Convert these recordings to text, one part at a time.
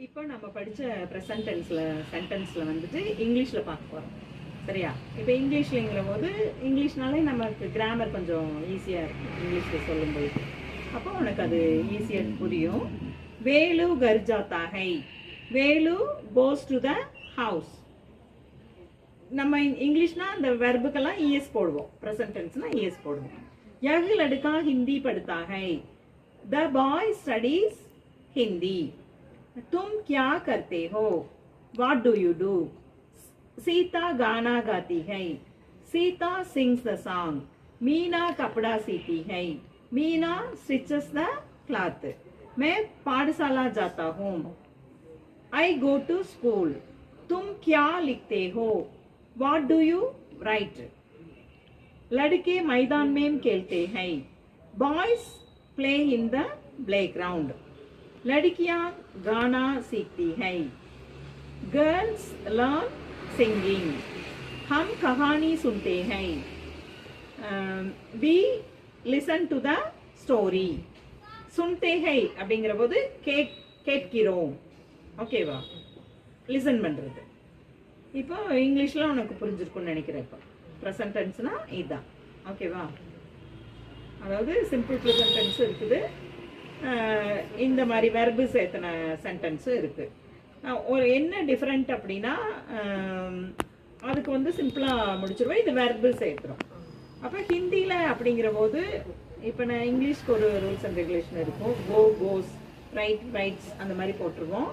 இப்போ நம்ம படித்த ப்ரெசன்ட் சென்டென்ஸில் வந்துட்டு இங்கிலீஷில் பார்க்க போகிறோம். சரியா? இப்போ இங்கிலீஷ்லங்கிற போது இங்கிலீஷ்னாலே நமக்கு கிராமர் கொஞ்சம் ஈஸியாக இருக்கும் இங்கிலீஷில் சொல்லும்போது. அப்போ உனக்கு அது ஈஸியாக புரியும். வேலு கர்ஜாத்தா ஹை, Velu goes to the house. நம்ம இங்கிலீஷ்னா அந்த வெர்புக்கெல்லாம் இஎஸ் போடுவோம், ப்ரெசன்ட் டென்ஸ்னா இஎஸ் போடுவோம். யஹ் லடுக்கா ஹிந்தி படுத்தா ஹை, த பாய் ஸ்டடீஸ் हिंदी. तुम क्या करते हो? What do you do? Sita गाना गाती है, Sita sings the song. Meena कपड़ा सीती है, मीना stitches the cloth. मैं पाठशाला जाता हूँ, I go to school. तुम क्या लिखते हो? What do you write? लड़के मैदान में खेलते हैं, boys play in the playground. लड़कियां गाना सीखती है, गर्ल्स लर्न सिंगिंग. हम कहानी सुनते हैं, we listen to the story. सुनते हैं அப்படிங்கிற போது கேட்கிறோம். ஓகேவா? லிசன் பண்றது. இப்போ இங்கிலீஷ்ல உனக்கு புரிஞ்சிருக்கும்னு நினைக்கிறேன். இப்போ ப்ரெசன்ட் டென்ஸ்னா இதுதான். ஓகேவா? அதாவது சிம்பிள் ப்ரெசன்ட் டென்ஸ் இருக்குது, இந்த மாதிரி வெர்பு சேர்த்தன சென்டென்ஸும் இருக்குது. ஒரு என்ன டிஃப்ரெண்ட் அப்படின்னா, அதுக்கு வந்து சிம்பிளாக முடிச்சிருவோம், இது வெர்பு சேர்த்துரும். அப்போ ஹிந்தியில் அப்படிங்கிற போது இப்போ நான் இங்கிலீஷ்க்கு ஒரு ரூல்ஸ் அண்ட் ரெகுலேஷன் இருக்கும், கோ கோஸ், ரைட் ரைட்ஸ் அந்த மாதிரி போட்டுருவோம்.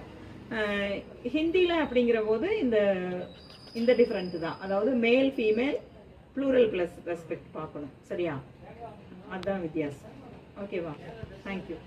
ஹிந்தியில் அப்படிங்கிற போது இந்த டிஃப்ரெண்ட் தான், அதாவது male female plural plus respect பார்க்கணும். சரியா? அதுதான் வித்தியாசம். ஓகேவா? தேங்க்யூ.